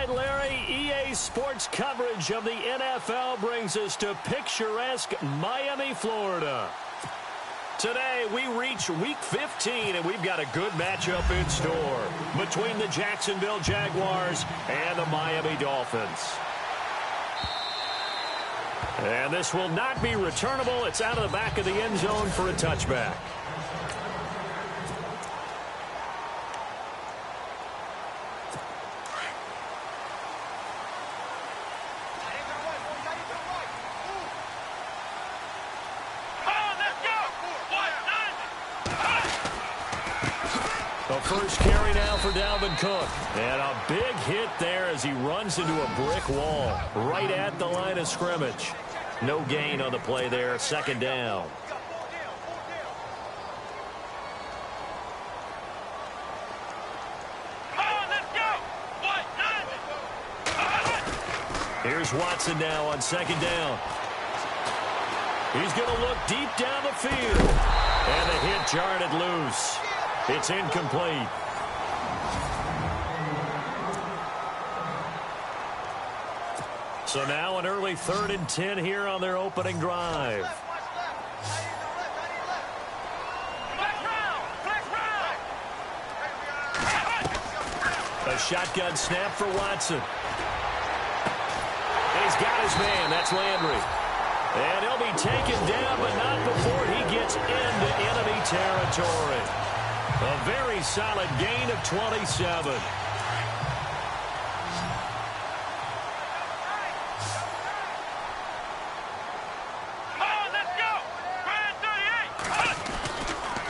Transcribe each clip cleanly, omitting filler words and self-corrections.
And Larry, EA Sports coverage of the NFL brings us to picturesque Miami, Florida. Today, we reach Week 15, and we've got a good matchup in store between the Jacksonville Jaguars and the Miami Dolphins. And this will not be returnable. It's out of the back of the end zone for a touchback. The first carry now for Dalvin Cook. And a big hit there as he runs into a brick wall right at the line of scrimmage. No gain on the play there. Second down. Here's Watson now on second down. He's going to look deep down the field. And the hit jarred it loose. It's incomplete. So now an early 3rd and 10 here on their opening drive. A shotgun snap for Watson. And he's got his man. That's Landry. And he'll be taken down, but not before he gets into enemy territory. A very solid gain of 27.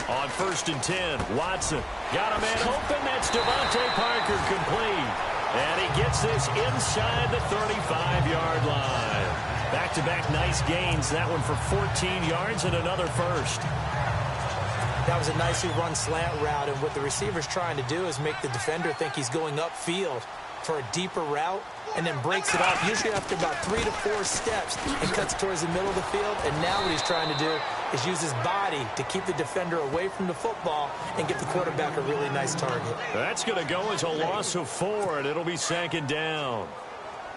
On 1st and 10, Watson got a man open. That's Devontae Parker complete. And he gets this inside the 35-yard line. Back-to-back nice gains. That one for 14 yards and another first. That was a nicely run slant route, and what the receiver's trying to do is make the defender think he's going upfield for a deeper route and then breaks it off, usually after about 3 to 4 steps, and cuts towards the middle of the field. And now what he's trying to do is use his body to keep the defender away from the football and get the quarterback a really nice target. That's going to go as a loss of 4, and it'll be 2nd down.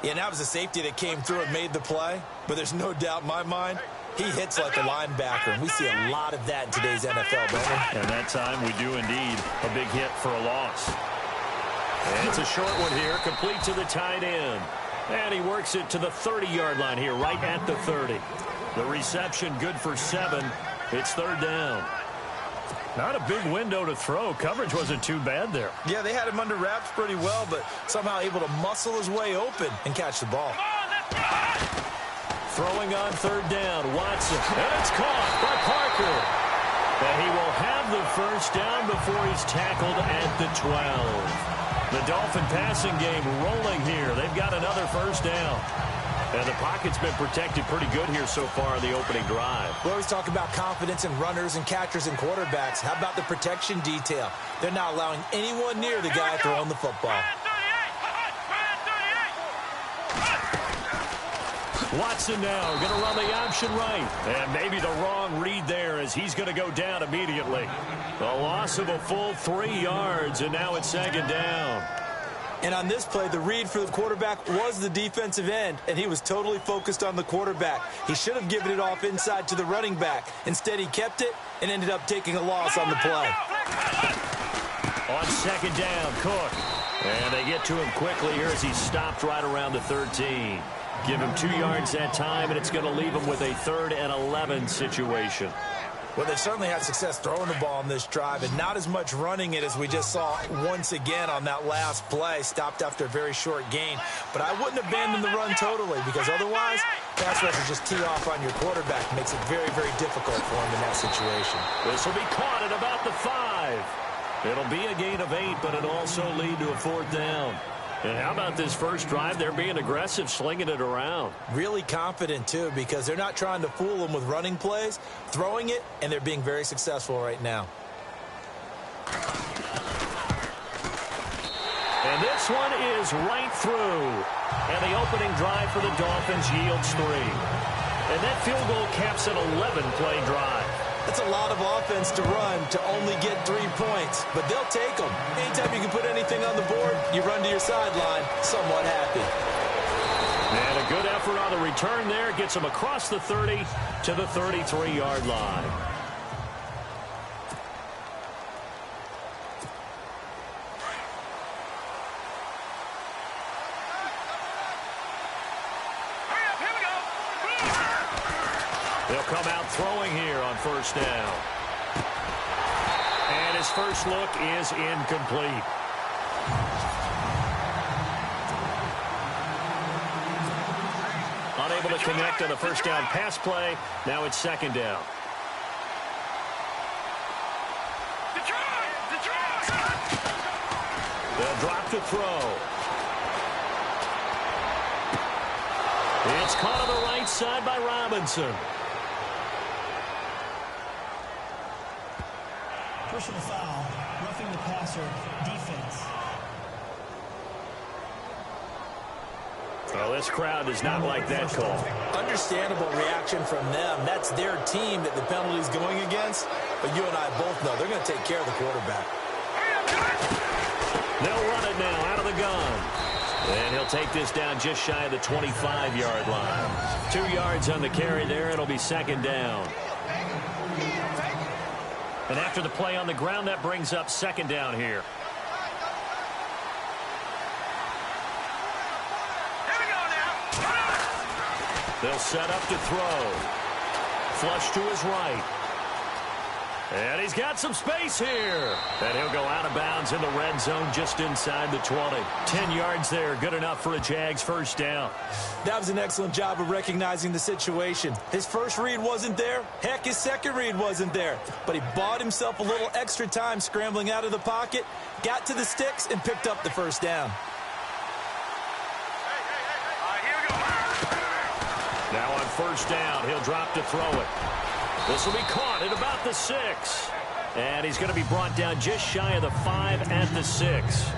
Yeah, and that was a safety that came through and made the play, but there's no doubt in my mind he hits like a linebacker, and we see a lot of that in today's NFL, Brendan. And that time we do indeed a big hit for a loss. And it's a short one here, complete to the tight end. And he works it to the 30-yard line here, right at the 30. The reception good for 7. It's 3rd down. Not a big window to throw. Coverage wasn't too bad there. Yeah, they had him under wraps pretty well, but somehow able to muscle his way open and catch the ball. Throwing on 3rd down, Watson. And it's caught by Parker. And he will have the first down before he's tackled at the 12. The Dolphin passing game rolling here. They've got another first down. And the pocket's been protected pretty good here so far in the opening drive. We always talk about confidence in runners and catchers and quarterbacks. How about the protection detail? They're not allowing anyone near the guy throwing the football. Watson now going to run the option right. And maybe the wrong read there as he's going to go down immediately. A loss of a full 3 yards, and now it's 2nd down. And on this play, the read for the quarterback was the defensive end, and he was totally focused on the quarterback. He should have given it off inside to the running back. Instead, he kept it and ended up taking a loss on the play. On 2nd down, Cook. And they get to him quickly here as he's stopped right around the 13. Give him 2 yards that time, and it's going to leave him with a 3rd and 11 situation. Well, they certainly had success throwing the ball on this drive, and not as much running it as we just saw once again on that last play. Stopped after a very short gain. But I wouldn't abandon the run totally, because otherwise, pass rushers just tee off on your quarterback. Makes it very, very difficult for him in that situation. This will be caught at about the 5. It'll be a gain of 8, but it'll also lead to a 4th down. And how about this first drive? They're being aggressive, slinging it around. Really confident, too, because they're not trying to fool them with running plays, throwing it, and they're being very successful right now. And this one is right through. And the opening drive for the Dolphins yields 3. And that field goal caps an 11-play drive. That's a lot of offense to run to only get 3 points, but they'll take them. Anytime you can put anything on the board, you run to your sideline somewhat happy. And a good effort on the return there. Gets them across the 30 to the 33-yard line. They'll come out throwing here on first down. And his first look is incomplete. Unable to connect on the first down pass play. Now it's second down. They'll drop to throw. It's caught on the right side by Robinson. Personal foul, roughing the passer, defense. Well, this crowd does not like that call. Understandable reaction from them. That's their team that the penalty's going against. But you and I both know they're going to take care of the quarterback. They'll run it now out of the gun. And he'll take this down just shy of the 25-yard line. 2 yards on the carry there. It'll be second down. And after the play on the ground, that brings up second down here. They'll set up to throw. Flush to his right. And he's got some space here. And he'll go out of bounds in the red zone just inside the 20. 10 yards there. Good enough for a Jags first down. That was an excellent job of recognizing the situation. His first read wasn't there. Heck, his second read wasn't there. But he bought himself a little extra time scrambling out of the pocket, got to the sticks, and picked up the first down. Now on first down, he'll drop to throw it. This will be caught at about the 6. And he's going to be brought down just shy of the 5 at the 6.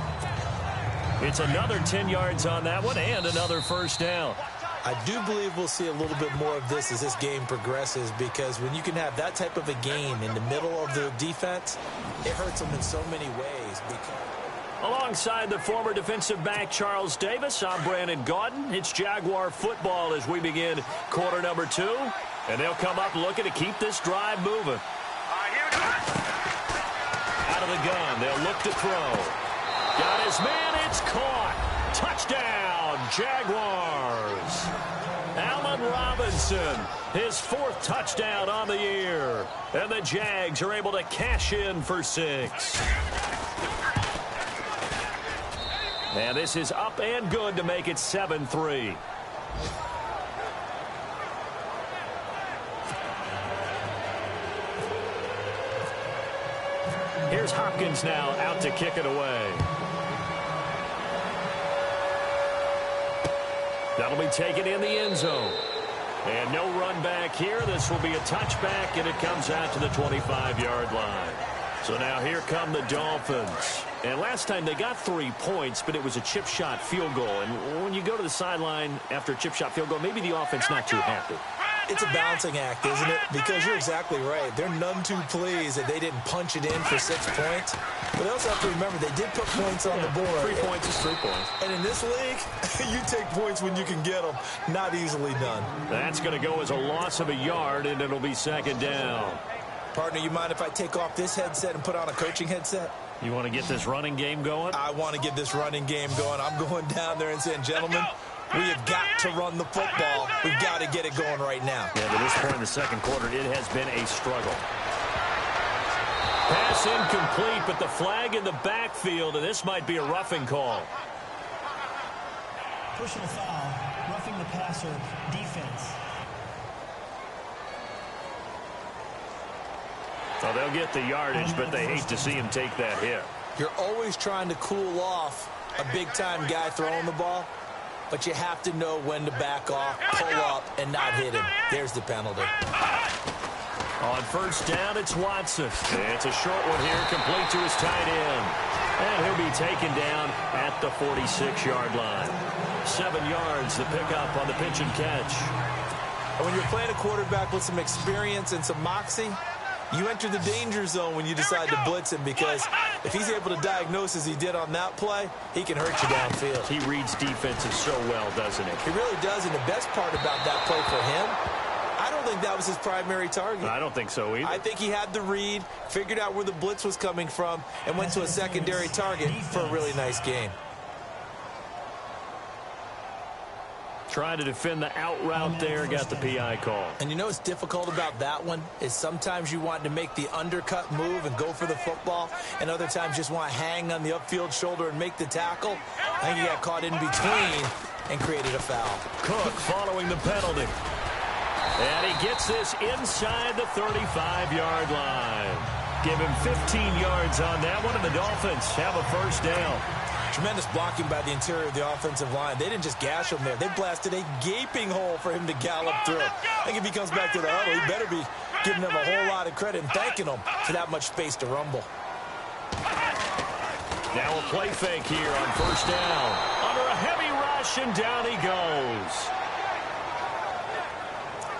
It's another 10 yards on that one and another first down. I do believe we'll see a little bit more of this as this game progresses, because when you can have that type of a gain in the middle of the defense, it hurts them in so many ways. Alongside the former defensive back Charles Davis, I'm Brandon Gaudin. It's Jaguar football as we begin quarter number 2. And they'll come up looking to keep this drive moving. Out of the gun, they'll look to throw. Got his man, it's caught. Touchdown, Jaguars. Allen Robinson, his 4th touchdown on the year. And the Jags are able to cash in for 6. And this is up and good to make it 7-3. Here's Hopkins now out to kick it away. That'll be taken in the end zone. And no run back here. This will be a touchback, and it comes out to the 25-yard line. So now here come the Dolphins. And last time they got 3 points, but it was a chip shot field goal. And when you go to the sideline after a chip shot field goal, maybe the offense not too happy. It's a balancing act, isn't it? Because you're exactly right. They're none too pleased that they didn't punch it in for 6 points. But they also have to remember they did put points on the board. 3 points is 3 points. And in this league, you take points when you can get them. Not easily done. That's going to go as a loss of a yard, and it'll be second down. Partner, you mind if I take off this headset and put on a coaching headset? You want to get this running game going? I want to get this running game going. I'm going down there and saying, gentlemen, we have got to run the football. We've got to get it going right now. Yeah, to this point in the second quarter, it has been a struggle. Pass incomplete, but the flag in the backfield, and this might be a roughing call. Personal foul, roughing the passer, defense. So they'll get the yardage, but they hate to see him take that hit. You're always trying to cool off a big-time guy throwing the ball, but you have to know when to back off, pull up, and not hit him. There's the penalty. On first down, it's Watson. It's a short one here, complete to his tight end. And he'll be taken down at the 46-yard line. 7 yards, the pickup on the pitch and catch. And when you're playing a quarterback with some experience and some moxie, You enter the danger zone when you decide to blitz him, because if he's able to diagnose as he did on that play, he can hurt you downfield. He reads defenses so well, doesn't he? He really does, and the best part about that play for him, I don't think that was his primary target. I don't think so either. I think he had the read, figured out where the blitz was coming from, and went to a secondary target for a really nice gain. Trying to defend the out route there, got the PI call. And you know what's difficult about that one is sometimes you want to make the undercut move and go for the football, and other times just want to hang on the upfield shoulder and make the tackle. I think he got caught in between and created a foul. Cook following the penalty. And he gets this inside the 35-yard line. Give him 15 yards on that one, and the Dolphins have a first down. Tremendous blocking by the interior of the offensive line. They didn't just gash him there. They blasted a gaping hole for him to gallop through. I think if he comes back to the huddle, he better be giving them a whole lot of credit and thanking them for that much space to rumble. Now a play fake here on first down. Under a heavy rush, and down he goes.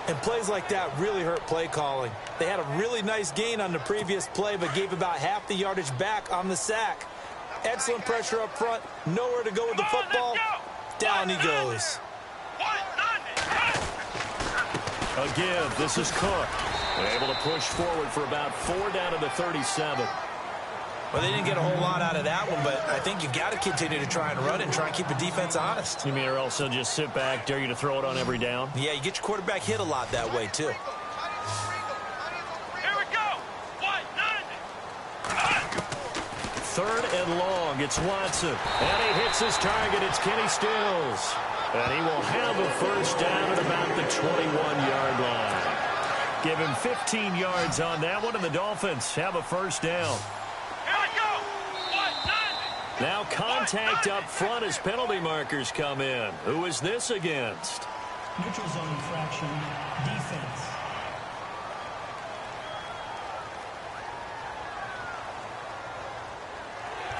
And plays like that really hurt play calling. They had a really nice gain on the previous play, but gave about half the yardage back on the sack. Excellent pressure up front. Nowhere to go with the football. Down he goes. A give. This is Cook. Able to push forward for about 4 down to the 37. Well, they didn't get a whole lot out of that one, but I think you got to continue to try and run and try and keep the defense honest. You mean or else they'll just sit back, dare you to throw it on every down? Yeah, you get your quarterback hit a lot that way, too. Third and long, it's Watson. And he hits his target, it's Kenny Stills. And he will have a first down at about the 21-yard line. Give him 15 yards on that one, and the Dolphins have a first down. Now contact up front as penalty markers come in. Who is this against? Neutral zone infraction, defense.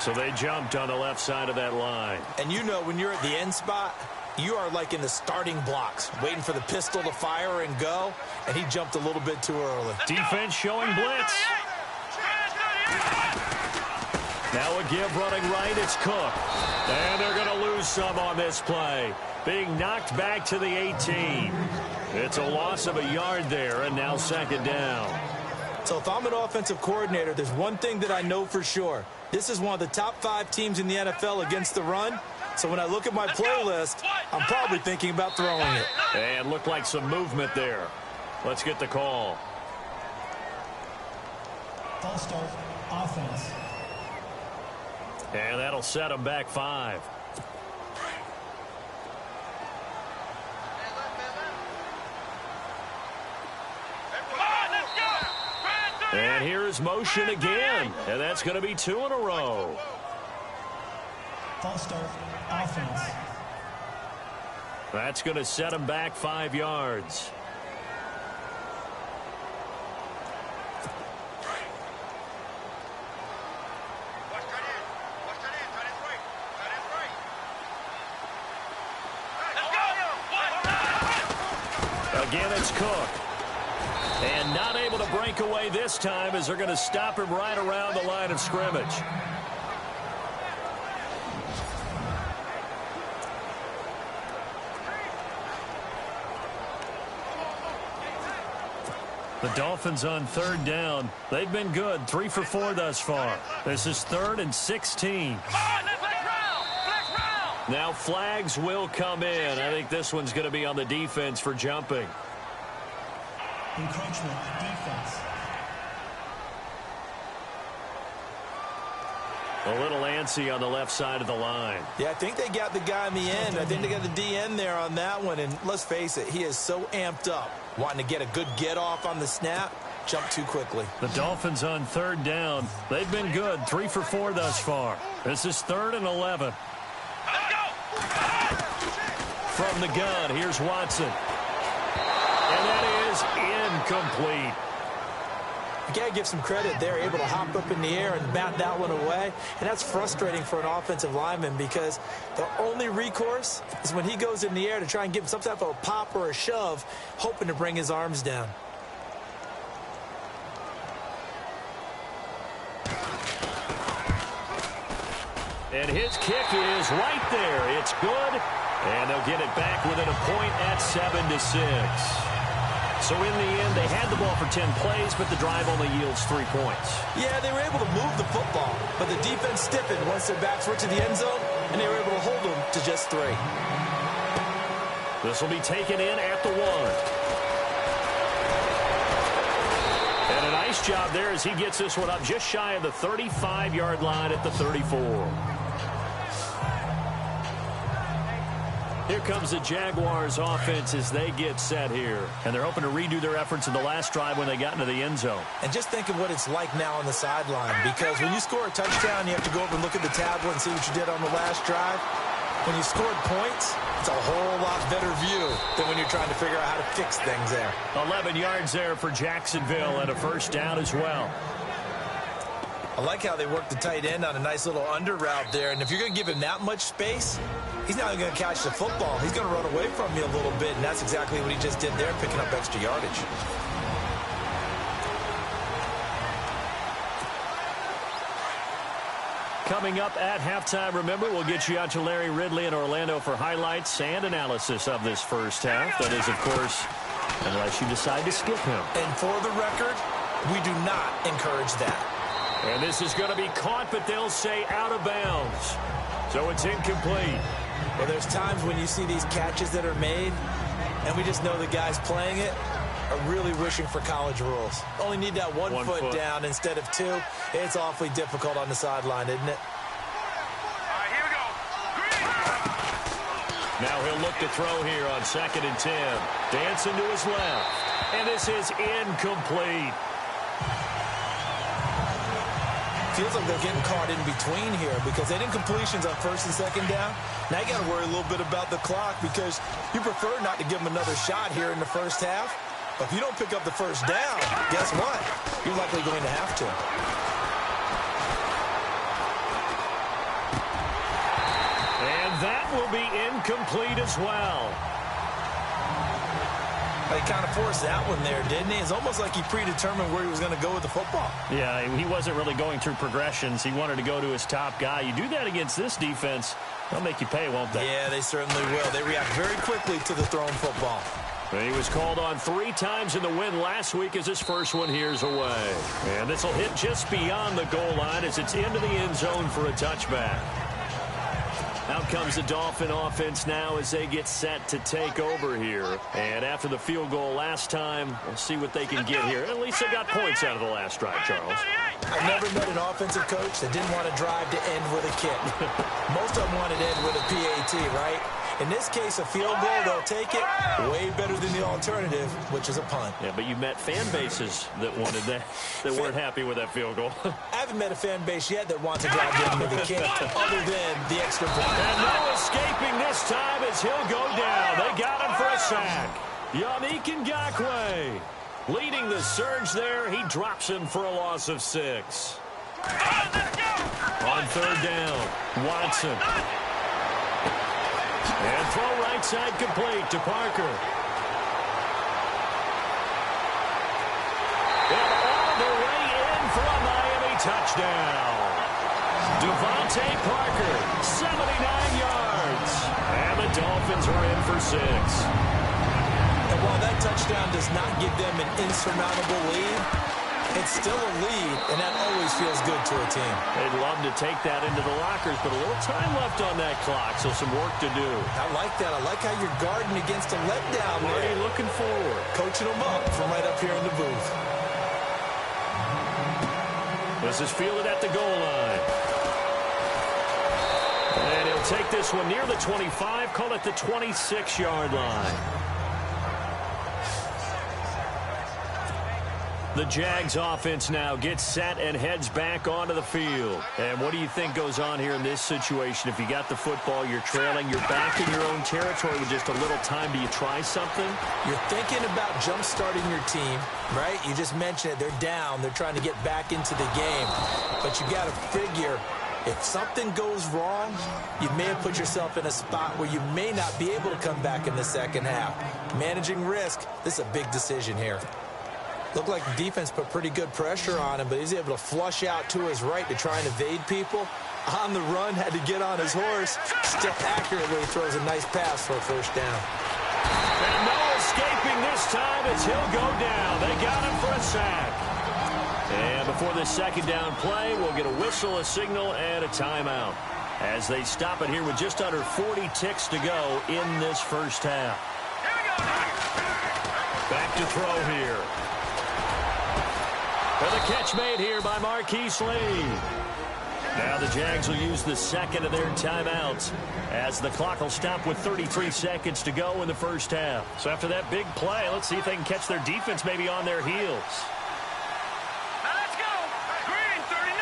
So they jumped on the left side of that line. And you know when you're at the end spot, you are like in the starting blocks, waiting for the pistol to fire and go, and he jumped a little bit too early. Defense showing blitz. Now a give running right, it's Cook. And they're going to lose some on this play. Being knocked back to the 18. It's a loss of a yard there, and now second down. So if I'm an offensive coordinator, there's one thing that I know for sure. This is one of the top 5 teams in the NFL against the run. So when I look at my playlist, I'm probably thinking about throwing it. And looked like some movement there. Let's get the call. False start, offense. And that'll set them back 5. And here is motion again. And that's going to be 2 in a row. False start, offense. That's going to set them back 5 yards. Again, it's Cook. And not able to break away this time as they're going to stop him right around the line of scrimmage. The Dolphins on third down. They've been good, 3 for 4 thus far. This is 3rd and 16. Now flags will come in. I think this one's going to be on the defense for jumping. Encroachment, defense. A little antsy on the left side of the line. Yeah, I think they got the guy in the end. I think they got the DN there on that one. And let's face it, he is so amped up, wanting to get a good get off on the snap, jump too quickly. The Dolphins on third down. They've been good, 3 for 4 thus far. This is 3rd and 11. From the gun, here's Watson. And that is incomplete. You got to give some credit. They're able to hop up in the air and bat that one away. And that's frustrating for an offensive lineman because the only recourse is when he goes in the air to try and give him some type of a pop or a shove, hoping to bring his arms down. And his kick is right there. It's good. And they'll get it back within a point at 7-6. So in the end, they had the ball for 10 plays, but the drive only yields 3 points. Yeah, they were able to move the football, but the defense stiffened once their backs were to the end zone, and they were able to hold them to just 3. This will be taken in at the 1. And a nice job there as he gets this one up just shy of the 35-yard line at the 34. Here comes the Jaguars offense as they get set here. And they're hoping to redo their efforts in the last drive when they got into the end zone. And just think of what it's like now on the sideline, because when you score a touchdown, you have to go over and look at the tablet and see what you did on the last drive. When you scored points, it's a whole lot better view than when you're trying to figure out how to fix things there. 11 yards there for Jacksonville and a first down as well. I like how they work the tight end on a nice little under route there. And if you're going to give him that much space, he's not going to catch the football. He's going to run away from you a little bit, and that's exactly what he just did there, picking up extra yardage. Coming up at halftime, remember, we'll get you out to Larry Ridley in Orlando for highlights and analysis of this first half. That is, of course, unless you decide to skip him. And for the record, we do not encourage that. And this is going to be caught, but they'll say out of bounds. So it's incomplete. Well, there's times when you see these catches that are made, and we just know the guys playing it are really wishing for college rules. Only need that one foot down instead of 2. It's awfully difficult on the sideline, isn't it? All right, here we go. Now he'll look to throw here on 2nd and 10. Dancing to his left. And this is incomplete. Feels like they're getting caught in between here because they didn't completions on 1st and 2nd down. Now you got to worry a little bit about the clock because you prefer not to give them another shot here in the first half. But if you don't pick up the first down, guess what? You're likely going to have to. And that will be incomplete as well. He kind of forced that one there, didn't he? It's almost like he predetermined where he was going to go with the football. Yeah, he wasn't really going through progressions. He wanted to go to his top guy. You do that against this defense, they'll make you pay, won't they? Yeah, they certainly will. They react very quickly to the thrown football. He was called on 3 times in the win last week as his first one here's away. And this will hit just beyond the goal line as it's into the end zone for a touchback. Out comes the Dolphin offense now as they get set to take over here. And after the field goal last time, we'll see what they can get here. At least they got points out of the last drive, Charles. I've never met an offensive coach that didn't want to drive to end with a kick. Most of them wanted to end with a PAT, right? In this case, a field goal, they'll take it way better than the alternative, which is a punt. Yeah, but you met fan bases that wanted that, that weren't happy with that field goal. I haven't met a fan base yet that wants to drive in with a kick other than the extra point. And no escaping this time as he'll go down. They got him for a sack. Yannick Ngakoue leading the surge there. He drops him for a loss of 6. On 3rd down, Watson. And throw right side complete to Parker. And all the way in for a Miami touchdown. Devontae Parker, 79 yards. And the Dolphins are in for 6. And while that touchdown does not give them an insurmountable lead, it's still a lead, and that always feels good to a team. They'd love to take that into the lockers, but a little time left on that clock, so some work to do. I like that. I like how you're guarding against a letdown. Already looking forward. Coaching them up from right up here in the booth. This is fielded at the goal line. And he'll take this one near the 25, call it the 26-yard line. The Jags offense now gets set and heads back onto the field. And what do you think goes on here in this situation? If you got the football, you're trailing, you're back in your own territory with just a little time. Do you try something? You're thinking about jump-starting your team, right? You just mentioned it. They're down. They're trying to get back into the game. But you got to figure, if something goes wrong, you may have put yourself in a spot where you may not be able to come back in the second half. Managing risk, this is a big decision here. Looked like the defense put pretty good pressure on him, but he's able to flush out to his right to try and evade people. on the run, had to get on his horse, still accurately throws a nice pass for a first down. And no escaping this time as he'll go down. They got him for a sack. And before this second down play, we'll get a whistle, a signal, and a timeout as they stop it here with just under 40 ticks to go in this first half. Back to throw here. And the catch made here by Marquise Lee. Now the Jags will use the second of their timeouts as the clock will stop with 33 seconds to go in the first half. So after that big play, let's see if they can catch their defense maybe on their heels. Now let's go. Green, 39.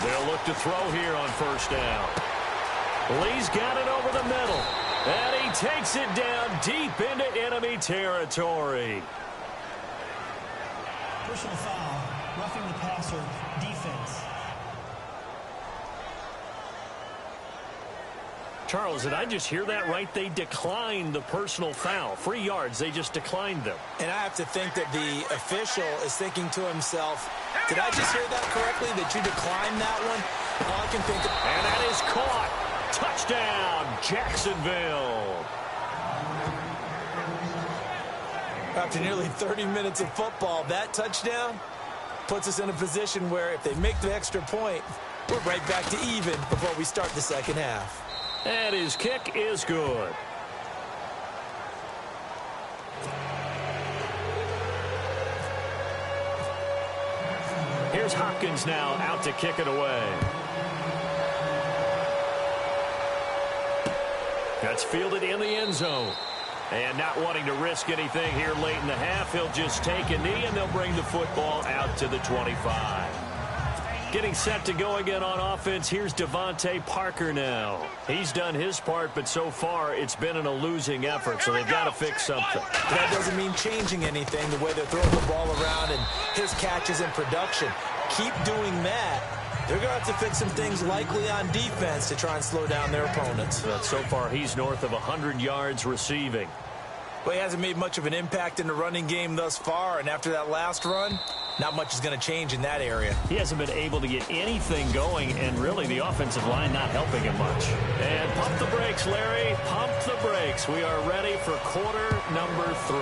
Green. They'll look to throw here on first down. Lee's got it over the middle. And he takes it down deep into enemy territory. Personal foul, roughing the passer, defense. Charles, did I just hear that right? They declined the personal foul. 3 yards, they just declined them. And I have to think that the official is thinking to himself, did I just hear that correctly, that you declined that one? All I can think of... And that is caught. Touchdown, Jacksonville. After nearly 30 minutes of football, that touchdown puts us in a position where if they make the extra point, we're right back to even before we start the second half. And his kick is good. Here's Hopkins now out to kick it away. That's fielded in the end zone. And not wanting to risk anything here late in the half, he'll just take a knee and they'll bring the football out to the 25. Getting set to go again on offense, here's Devontae Parker now. He's done his part, but so far it's been in a losing effort, so they've got to fix something. That doesn't mean changing anything, the way they're throwing the ball around and his catches and production. Keep doing that. They're going to have to fix some things likely on defense to try and slow down their opponents. But so far, he's north of 100 yards receiving. Well, he hasn't made much of an impact in the running game thus far, and after that last run, not much is going to change in that area. He hasn't been able to get anything going, and really the offensive line not helping him much. And pump the brakes, Larry. Pump the brakes. We are ready for quarter number 3.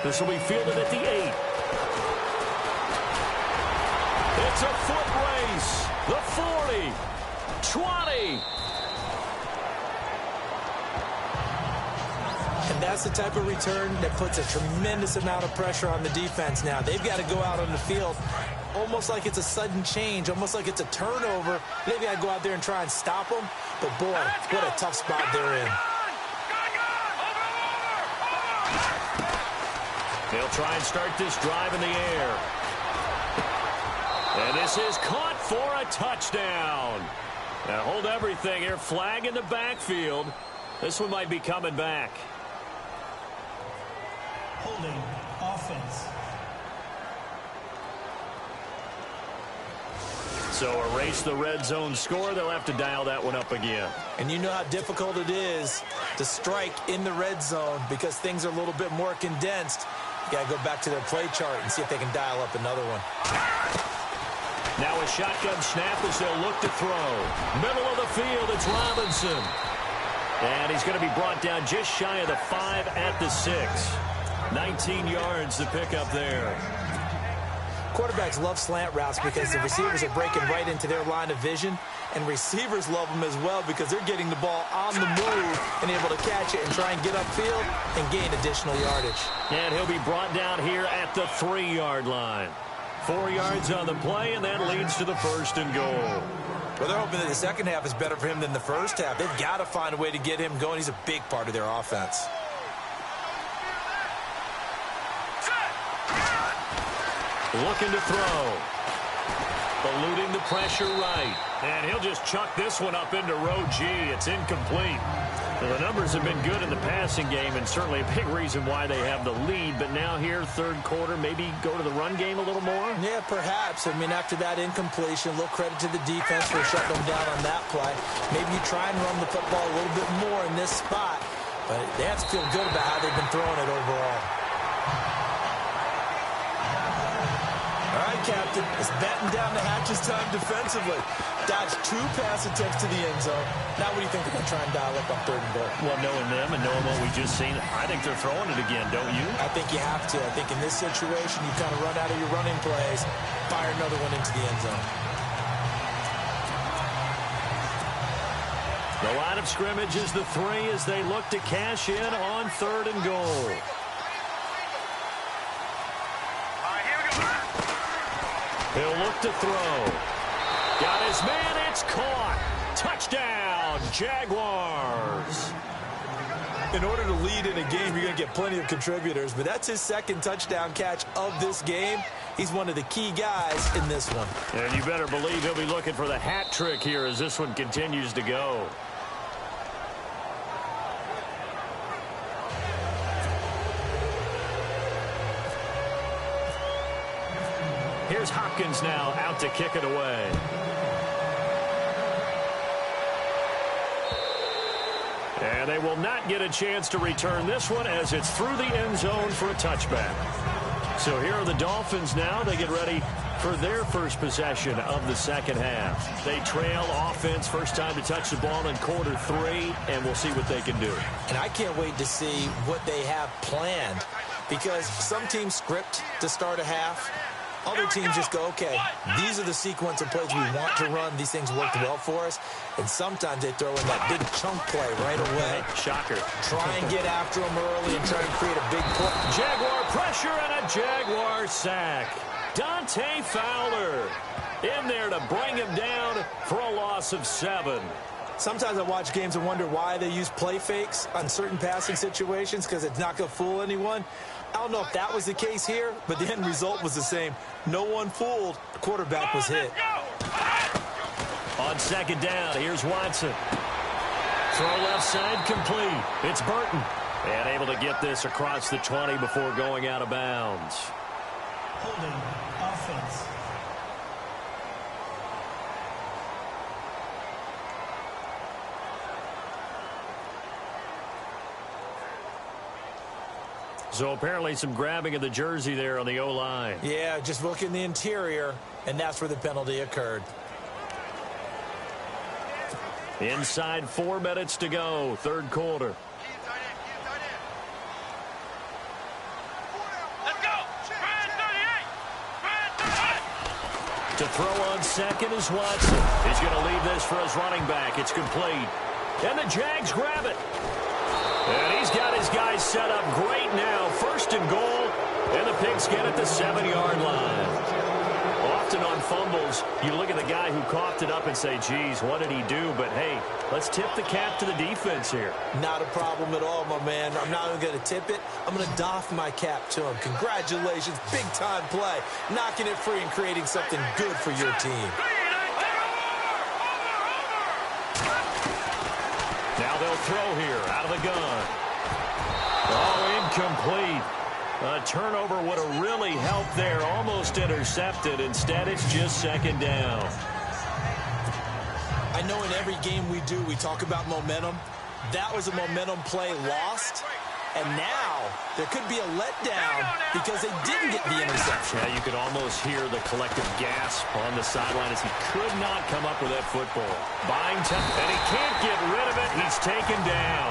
This will be fielded at the 8. It's a foot race. The 40, 20. And that's the type of return that puts a tremendous amount of pressure on the defense now. They've got to go out on the field almost like it's a sudden change, almost like it's a turnover. They've got to go out there and try and stop them. But, boy, what a tough spot they're in. They'll try and start this drive in the air. And this is caught for a touchdown. Now hold everything here. Flag in the backfield. This one might be coming back. Holding, offense. So erase the red zone score. They'll have to dial that one up again. And you know how difficult it is to strike in the red zone because things are a little bit more condensed. You got to go back to their play chart and see if they can dial up another one. Now a shotgun snap as they'll look to throw. Middle of the field, it's Robinson. And he's going to be brought down just shy of the 5 at the 6. 19 yards to pick up there. Quarterbacks love slant routes because the receivers are breaking right into their line of vision, and receivers love them as well because they're getting the ball on the move and able to catch it and try and get upfield and gain additional yardage. And he'll be brought down here at the 3-yard line. 4 yards on the play, and that leads to the 1st and goal. Well, they're hoping that the second half is better for him than the first half. They've got to find a way to get him going. He's a big part of their offense. Looking to throw. Eluding the pressure right. And he'll just chuck this one up into row G. It's incomplete. Well, the numbers have been good in the passing game, and certainly a big reason why they have the lead. But now here, third quarter, maybe go to the run game a little more? Yeah, perhaps. I mean, after that incompletion, a little credit to the defense for shutting them down on that play. Maybe you try and run the football a little bit more in this spot. But they have to feel good about how they've been throwing it overall. All right, Captain. It's batten down the hatches time defensively. Dodged 2 pass attempts to the end zone. Now what do you think they're going to try and dial up on 3rd and goal? Well, knowing them and knowing what we just seen, I think they're throwing it again, don't you? I think you have to. I think in this situation, you kind of run out of your running plays, fire another one into the end zone. The line of scrimmage is the 3 as they look to cash in on 3rd and goal. He'll look to throw. Got his man, it's caught. Touchdown, Jaguars. In order to lead in a game, you're going to get plenty of contributors, but that's his 2nd touchdown catch of this game. He's one of the key guys in this one. And you better believe he'll be looking for the hat trick here as this one continues to go. Here's Hopkins now out to kick it away. And they will not get a chance to return this one as it's through the end zone for a touchback. So here are the Dolphins now. They get ready for their first possession of the second half. They trail offense, first time to touch the ball in quarter 3, and we'll see what they can do. And I can't wait to see what they have planned, because some teams script to start a half. Other teams just go, okay, these are the sequence of plays we want to run. These things worked well for us. And sometimes they throw in that big chunk play right away. Shocker. Try and get after them early and try and create a big play. Jaguar pressure and a Jaguar sack. Dante Fowler in there to bring him down for a loss of 7. Sometimes I watch games and wonder why they use play fakes on certain passing situations, because it's not going to fool anyone. I don't know if that was the case here, but the end result was the same. No one fooled. The quarterback was hit. On 2nd down, here's Watson. Throw left side complete. It's Burton. And able to get this across the 20 before going out of bounds. Holding offense. So apparently some grabbing of the jersey there on the O-line. Yeah, just look in the interior, and that's where the penalty occurred. Inside 4 minutes to go, 3rd quarter. Let's go. To throw on 2nd is Watson. He's going to leave this for his running back. It's complete. And the Jags grab it. And he's got his guys set up great now. 1st and goal. And the Pigs get at the 7-yard line. Often on fumbles, you look at the guy who coughed it up and say, geez, what did he do? But, hey, let's tip the cap to the defense here. Not a problem at all, my man. I'm not even going to tip it. I'm going to doff my cap to him. Congratulations. Big-time play. Knocking it free and creating something good for your team. Now they'll throw here out of the gun. Oh, incomplete. A turnover would have really helped there. Almost intercepted. Instead, it's just 2nd down. I know in every game we do, we talk about momentum. That was a momentum play lost. And now there could be a letdown because they didn't get the interception. Yeah, you could almost hear the collective gasp on the sideline as he could not come up with that football. Buying time, and he can't get rid of it. He's taken down.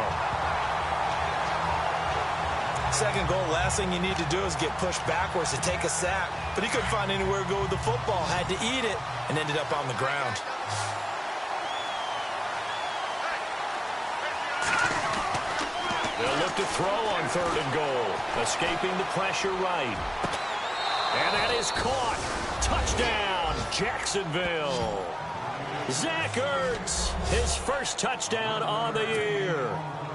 2nd goal, last thing you need to do is get pushed backwards to take a sack. But he couldn't find anywhere to go with the football. Had to eat it and ended up on the ground. They'll look to throw on 3rd and goal. Escaping the pressure right. And that is caught. Touchdown, Jacksonville. Zach Ertz, his first touchdown on the year.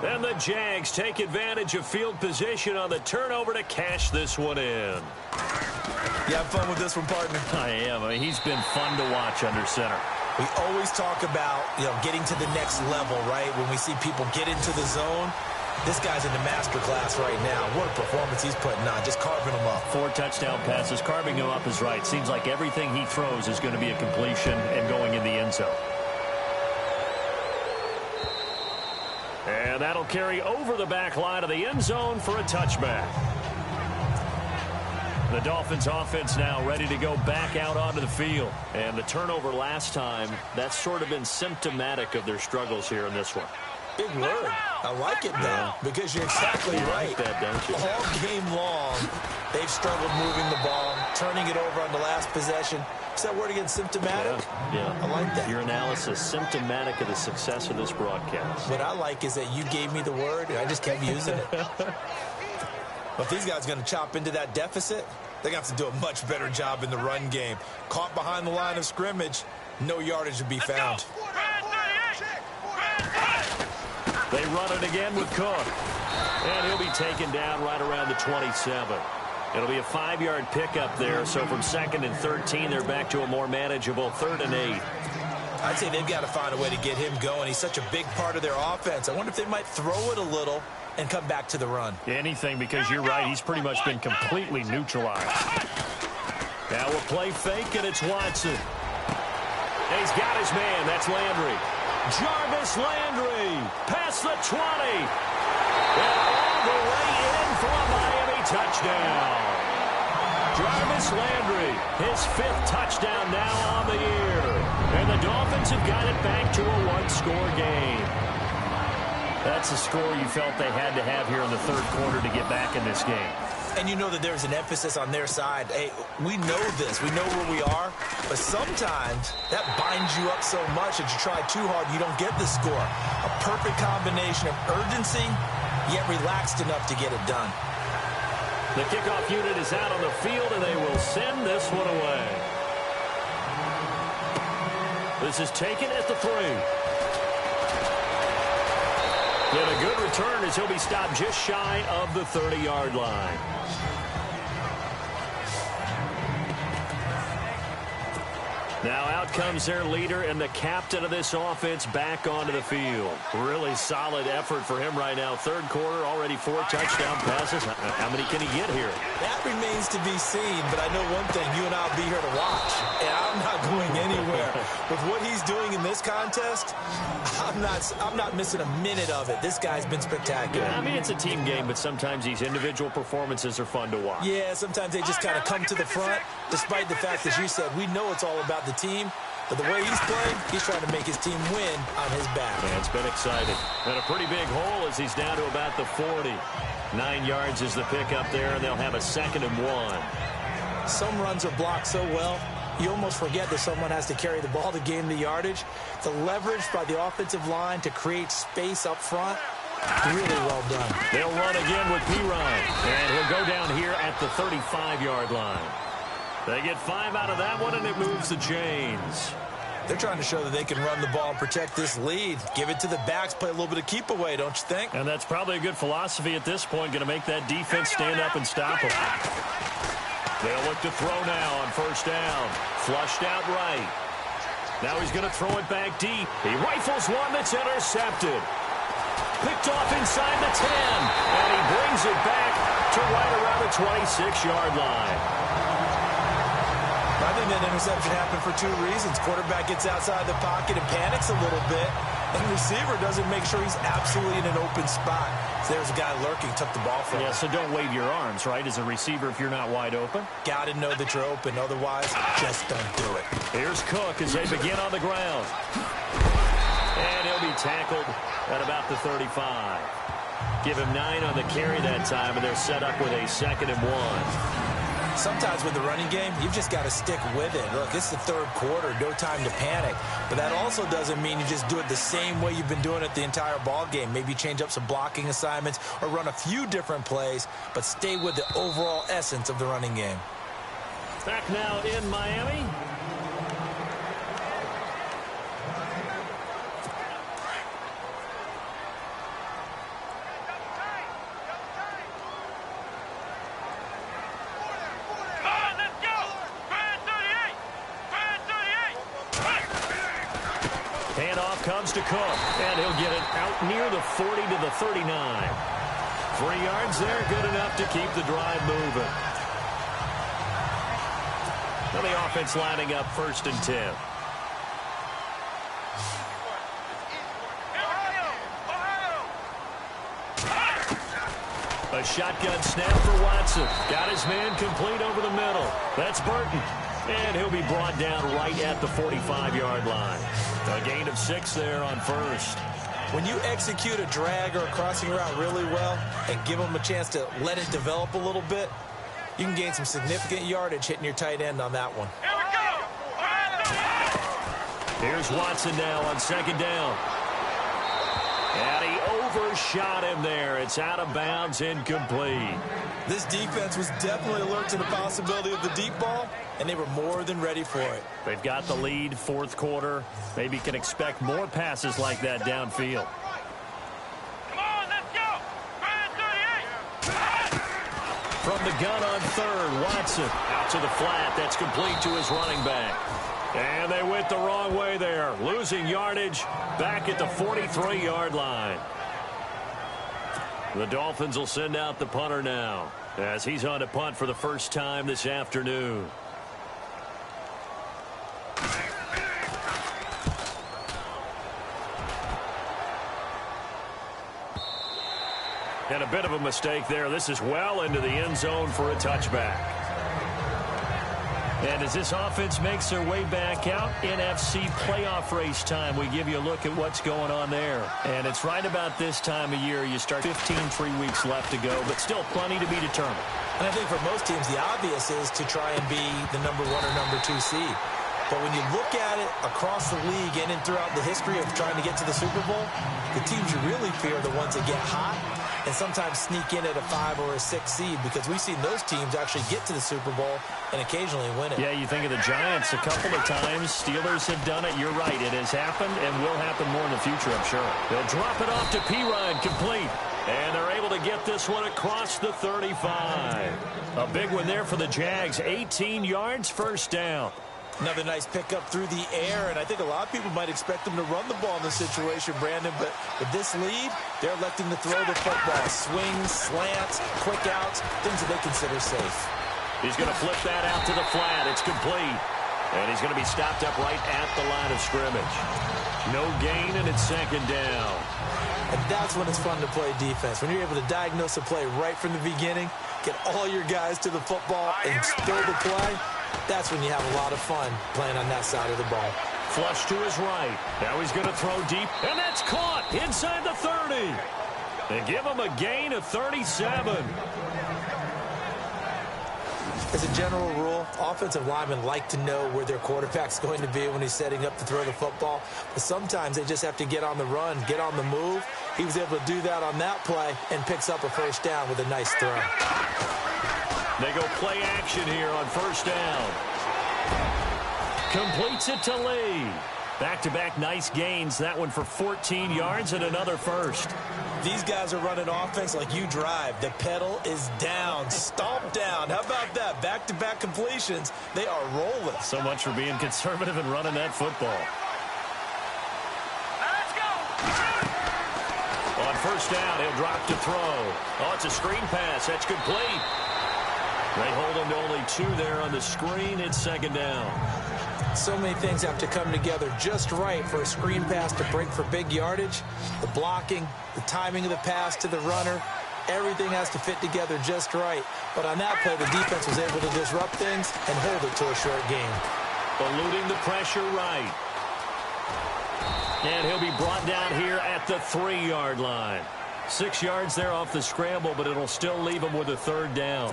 And the Jags take advantage of field position on the turnover to cash this one in. You have fun with this one, partner? I am. I mean, he's been fun to watch under center. We always talk about, getting to the next level, right? When we see people get into the zone. This guy's in the master class right now. What a performance he's putting on, just carving them up. 4 touchdown passes. Carving him up is right. Seems like everything he throws is going to be a completion and going in the end zone. And that'll carry over the back line of the end zone for a touchback. The Dolphins offense now ready to go back out onto the field. And the turnover last time, that's sort of been symptomatic of their struggles here in this one. Big word. I like it, though, because you're exactly right. Like that, don't you? All game long, they've struggled moving the ball, turning it over on the last possession. Is that word again, symptomatic? Yeah. I like that. Your analysis, symptomatic of the success of this broadcast. What I like is that you gave me the word, and I just kept using it. Well, if these guys are going to chop into that deficit, they're going to have to do a much better job in the run game. Caught behind the line of scrimmage, no yardage to be found. They run it again with Cook. And he'll be taken down right around the 27. It'll be a 5-yard pickup there. So from 2nd and 13, they're back to a more manageable 3rd and 8. I'd say they've got to find a way to get him going. He's such a big part of their offense. I wonder if they might throw it a little and come back to the run. Anything, because you're right. He's pretty much been completely neutralized. Now we'll play fake, and it's Watson. And he's got his man. That's Landry. Jarvis Landry past the 20. And all the way in for a Miami touchdown. Jarvis Landry, his 5th touchdown now on the year. And the Dolphins have got it back to a 1-score game. That's a score you felt they had to have here in the 3rd quarter to get back in this game. And you know that there's an emphasis on their side. Hey, we know this. We know where we are. But sometimes that binds you up so much that you try too hard, you don't get the score. A perfect combination of urgency, yet relaxed enough to get it done. The kickoff unit is out on the field, and they will send this one away. This is taken at the 3. And a good return as he'll be stopped just shy of the 30-yard line. Now out comes their leader and the captain of this offense back onto the field. Really solid effort for him right now. 3rd quarter, already 4 touchdown passes. How many can he get here? That remains to be seen, but I know one thing. You and I will be here to watch. And I'm not going anywhere. With what he's doing in this contest, I'm not missing a minute of it. This guy's been spectacular. Yeah, I mean, it's a team game, but sometimes these individual performances are fun to watch. Yeah, sometimes they just kind of come to the front, despite the fact, as you said, we know it's all about the team. But the way he's playing, he's trying to make his team win on his back. Yeah, it's been exciting. And a pretty big hole as he's down to about the 40. 9 yards is the pickup there, and they'll have a 2nd and 1. Some runs are blocked so well, you almost forget that someone has to carry the ball to gain the yardage. The leverage by the offensive line to create space up front, really well done. They'll run again with P-Ryan, and he'll go down here at the 35-yard line. They get 5 out of that one, and it moves the chains. They're trying to show that they can run the ball and protect this lead. Give it to the backs, play a little bit of keep away, don't you think? And that's probably a good philosophy at this point, going to make that defense stand up and stop them. They'll look to throw now on 1st down. Flushed out right. Now he's going to throw it back deep. He rifles one that's intercepted. Picked off inside the 10. And he brings it back to right around the 26-yard line. I think that interception happened for 2 reasons. Quarterback gets outside the pocket and panics a little bit, and the receiver doesn't make sure he's absolutely in an open spot. So there's a guy lurking, took the ball from him. Yeah, so don't wave your arms, right, as a receiver if you're not wide open. Got to know that you're open. Otherwise, just don't do it. Here's Cook as they begin on the ground. And he'll be tackled at about the 35. Give him 9 on the carry that time, and they're set up with a 2nd and 1. Sometimes with the running game, you've just got to stick with it. Look, it's the 3rd quarter, no time to panic. But that also doesn't mean you just do it the same way you've been doing it the entire ball game. Maybe change up some blocking assignments or run a few different plays, but stay with the overall essence of the running game. Back now in Miami. Handoff comes to Cook, and he'll get it out near the 40 to the 39. 3 yards there, good enough to keep the drive moving. Now the offense lining up 1st and 10. A shotgun snap for Watson. Got his man complete over the middle. That's Burton. And he'll be brought down right at the 45-yard line. A gain of 6 there on first. When you execute a drag or a crossing route really well and give them a chance to let it develop a little bit, you can gain some significant yardage hitting your tight end on that one. Here we go. Here's Watson now on second down. And he overshot him there. It's out of bounds, incomplete. This defense was definitely alert to the possibility of the deep ball, and they were more than ready for it. They've got the lead, fourth quarter. Maybe can expect more passes like that downfield. Come on, let's go. Ryan 38. From the gun on third, Watson out to the flat. That's complete to his running back. And they went the wrong way there, losing yardage back at the 43-yard line. The Dolphins will send out the punter now as he's on to punt for the first time this afternoon. And a bit of a mistake there. This is well into the end zone for a touchback. And as this offense makes their way back out, NFC playoff race time, we give you a look at what's going on there. And it's right about this time of year. You start 3 weeks left to go, but still plenty to be determined. And I think for most teams, the obvious is to try and be the number 1 or number 2 seed. But when you look at it across the league and throughout the history of trying to get to the Super Bowl, the teams you really fear are the ones that get hot and sometimes sneak in at a 5 or a 6 seed, because we've seen those teams actually get to the Super Bowl and occasionally win it. Yeah, you think of the Giants a couple of times. Steelers have done it. You're right. It has happened and will happen more in the future, I'm sure. They'll drop it off to Pirine, complete. And they're able to get this one across the 35. A big one there for the Jags. 18 yards, first down. Another nice pickup through the air, and I think a lot of people might expect them to run the ball in this situation, Brandon, but with this lead, they're electing to throw the football. Swings, slants, quick outs, things that they consider safe. He's going to flip that out to the flat. It's complete. And he's going to be stopped up right at the line of scrimmage. No gain, and it's second down. And that's when it's fun to play defense. When you're able to diagnose a play right from the beginning, get all your guys to the football, and spill the play, that's when you have a lot of fun playing on that side of the ball. Flush to his right. Now he's going to throw deep, and that's caught inside the 30. They give him a gain of 37. As a general rule, offensive linemen like to know where their quarterback's going to be when he's setting up to throw the football. But sometimes they just have to get on the run, get on the move. He was able to do that on that play and picks up a first down with a nice throw. They go play action here on first down. Completes it to Lee. Back-to-back nice gains. That one for 14 yards and another first. These guys are running offense like you drive. The pedal is down, stomp down. How about that? Back-to-back completions. They are rolling. So much for being conservative and running that football. Let's go. On first down, he'll drop to throw. Oh, it's a screen pass. That's complete. They hold him to only 2 there on the screen. It's second down. So many things have to come together just right for a screen pass to break for big yardage. The blocking, the timing of the pass to the runner, everything has to fit together just right. But on that play, the defense was able to disrupt things and hold it to a short gain. Eluding the pressure right. And he'll be brought down here at the 3-yard line. 6 yards there off the scramble, but it'll still leave him with a third down.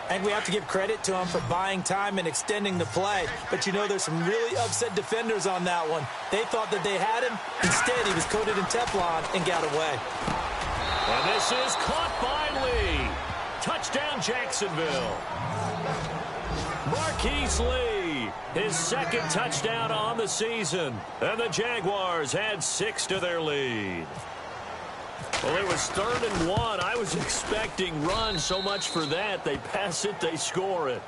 And we have to give credit to him for buying time and extending the play. But, you know, there's some really upset defenders on that one. They thought that they had him. Instead, he was coated in Teflon and got away. And this is caught by Lee. Touchdown, Jacksonville. Marquise Lee, his second touchdown on the season. And the Jaguars had 6 to their lead. Well, it was 3rd and 1. I was expecting run. So much for that. They pass it, they score it.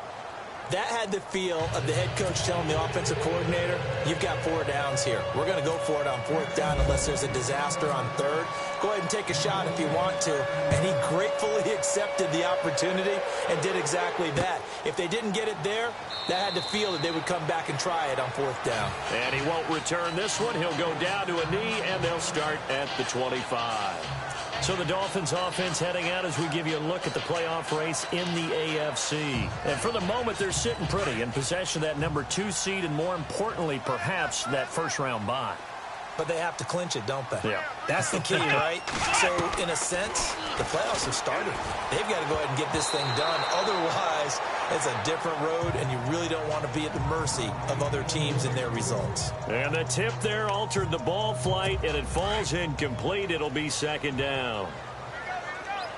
That had the feel of the head coach telling the offensive coordinator, you've got 4 downs here. We're going to go for it on 4th down unless there's a disaster on 3rd. Go ahead and take a shot if you want to. And he gratefully accepted the opportunity and did exactly that. If they didn't get it there, that had the feel that they would come back and try it on 4th down. And he won't return this one. He'll go down to a knee, and they'll start at the 25. So the Dolphins offense heading out as we give you a look at the playoff race in the AFC. And for the moment, they're sitting pretty in possession of that number 2 seed and, more importantly, perhaps that first-round bye. But they have to clinch it, don't they? Yeah. That's the key, right? So, in a sense, the playoffs have started. They've got to go ahead and get this thing done. Otherwise, it's a different road, and you really don't want to be at the mercy of other teams and their results. And the tip there altered the ball flight, and it falls incomplete. It'll be second down.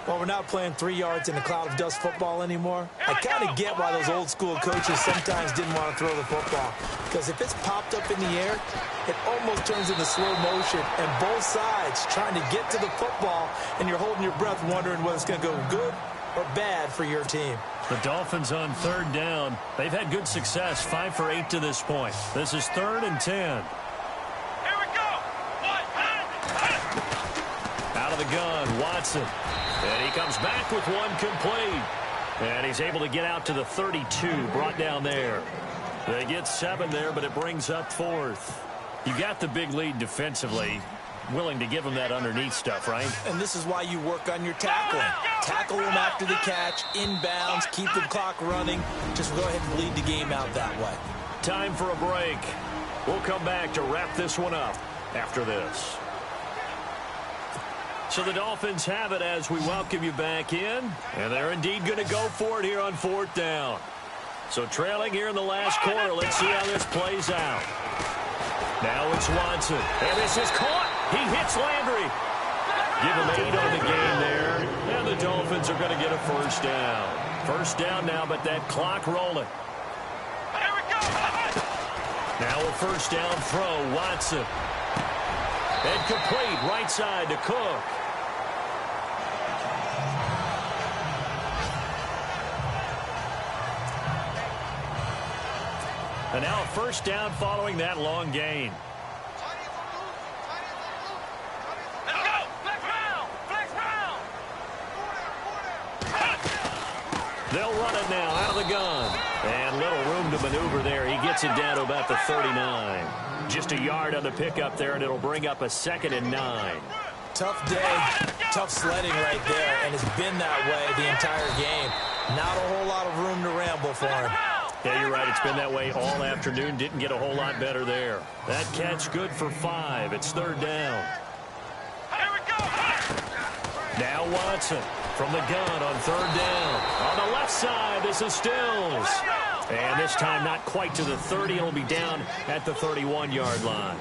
Well, we're not playing 3 yards in a cloud of dust football anymore. I kind of get why those old school coaches sometimes didn't want to throw the football. Because if it's popped up in the air, it almost turns into slow motion. And both sides trying to get to the football, and you're holding your breath wondering whether it's going to go good or bad for your team. The Dolphins on third down. They've had good success, 5 for 8 to this point. This is 3rd and 10. Here we go. Out of the gun, Watson. And he comes back with one complete. And he's able to get out to the 32, brought down there. They get 7 there, but it brings up 4th. You got the big lead defensively. Willing to give them that underneath stuff, right? And this is why you work on your tackling. Tackle them after the catch, inbounds, keep the clock running. Just go ahead and bleed the game out that way. Time for a break. We'll come back to wrap this one up after this. So the Dolphins have it as we welcome you back in. And they're indeed going to go for it here on 4th down. So trailing here in the last quarter. Let's see how this plays out. Now it's Watson. And this is caught. He hits Landry. Give him 8 on the game there. And the Dolphins are going to get a first down. First down now, but that clock rolling. Here we go. Now a first down throw, Watson. And complete, right side to Cook. And now a first down following that long gain. Let's go. Flex round. Flex round. They'll run it now out of the gun. And little room to maneuver there. He gets it down to about the 39. Just a yard on the pickup there, and it'll bring up a 2nd and 9. Tough day, tough sledding right there, and it's been that way the entire game. Not a whole lot of room to ramble for him. Yeah, you're right. It's been that way all afternoon. Didn't get a whole lot better there. That catch good for 5. It's 3rd down. Here we go. Now Watson from the gun on 3rd down. On the left side, this is Stills. And this time not quite to the 30. It'll be down at the 31-yard line.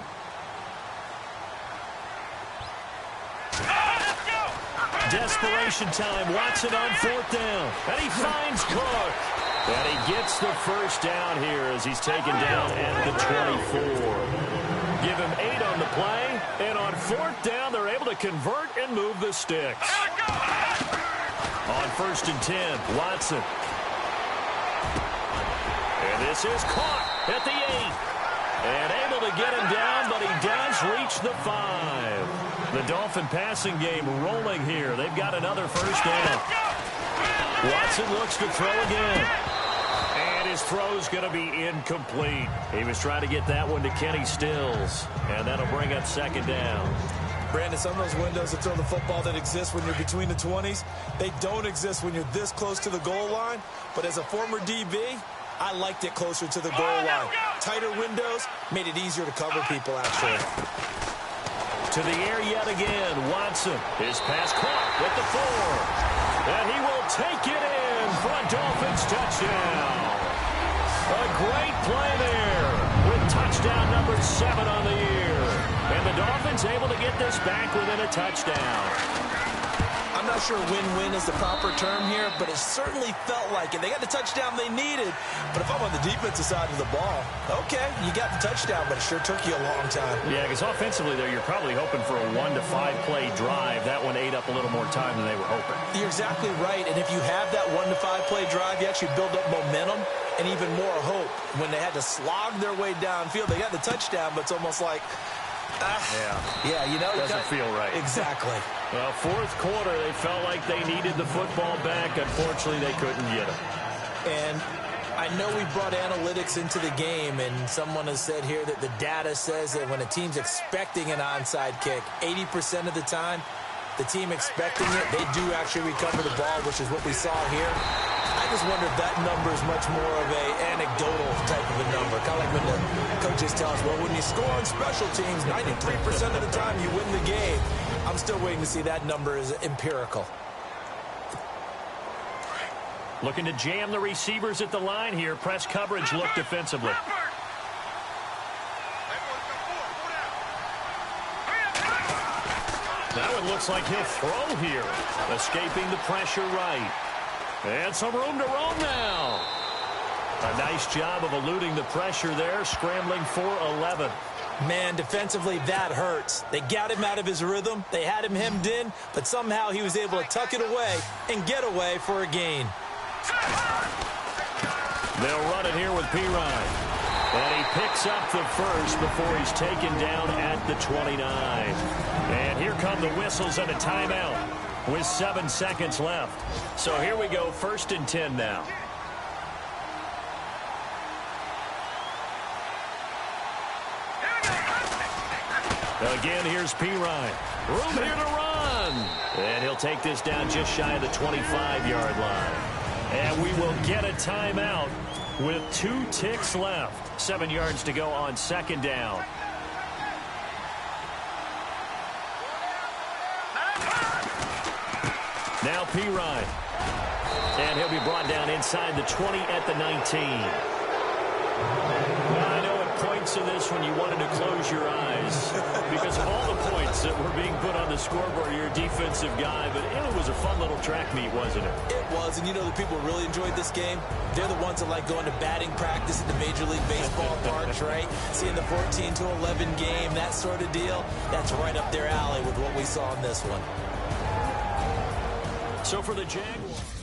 Desperation time. Watson on 4th down. And he finds Cook. And he gets the first down here as he's taken down at the 24. Give him 8 on the play. And on 4th down, they're able to convert and move the sticks. On 1st and 10, Watson. And this is caught at the 8. And able to get him down, but he does reach the 5. The Dolphin passing game rolling here. They've got another first down. Watson looks to throw again. And his throw's going to be incomplete. He was trying to get that one to Kenny Stills. And that'll bring up 2nd down. Brandon, some of those windows to throw the football that exist when you're between the 20s, they don't exist when you're this close to the goal line. But as a former DB, I liked it closer to the goal line. Tighter windows made it easier to cover people, actually. To the air yet again, Watson. His pass caught with the 4. And he will take it in for a Dolphins touchdown. A great play there with touchdown number 7 on the year. And the Dolphins able to get this back within a touchdown. I'm not sure win-win is the proper term here, but it certainly felt like it. They got the touchdown they needed, but if I'm on the defensive side of the ball, okay, you got the touchdown, but it sure took you a long time. Yeah, because offensively there, you're probably hoping for a 1 to 5 play drive. That one ate up a little more time than they were hoping. You're exactly right, and if you have that 1 to 5 play drive, you actually build up momentum and even more hope. When they had to slog their way downfield, they got the touchdown, but it's almost like, yeah, you know, doesn't feel right. Exactly. Well, 4th quarter, they felt like they needed the football back. Unfortunately, they couldn't get it. And I know we brought analytics into the game, and someone has said here that the data says that when a team's expecting an onside kick, 80% of the time, the team expecting it, they do actually recover the ball, which is what we saw here. I just wonder if that number is much more of a anecdotal type of a number. Kind of like when the coaches tell us, well, when you score on special teams, 93% of the time you win the game. I'm still waiting to see that number is empirical. Looking to jam the receivers at the line here. Press coverage look defensively. Now it looks like he'll throw here. Escaping the pressure right. And some room to roam now. A nice job of eluding the pressure there, scrambling for 11. Man, defensively, that hurts. They got him out of his rhythm. They had him hemmed in, but somehow he was able to tuck it away and get away for a gain. They'll run it here with P-Ryan. And he picks up the first before he's taken down at the 29. And here come the whistles and a timeout with 7 seconds left. So here we go, 1st and 10 now. Again, here's P-Ryan. Room here to run. And he'll take this down just shy of the 25-yard line. And we will get a timeout with 2 ticks left. 7 yards to go on 2nd down. Now P-Ryan. And he'll be brought down inside the 20 at the 19. Well, I know at points of this when you wanted to close your eyes because of all the points that were being put on the scoreboard. You're a defensive guy, but it was a fun little track meet, wasn't it? It was, and you know the people really enjoyed this game? They're the ones that like going to batting practice at the Major League Baseball parks, right? Seeing the 14-11 game, that sort of deal. That's right up their alley with what we saw in this one. So for the Jaguars.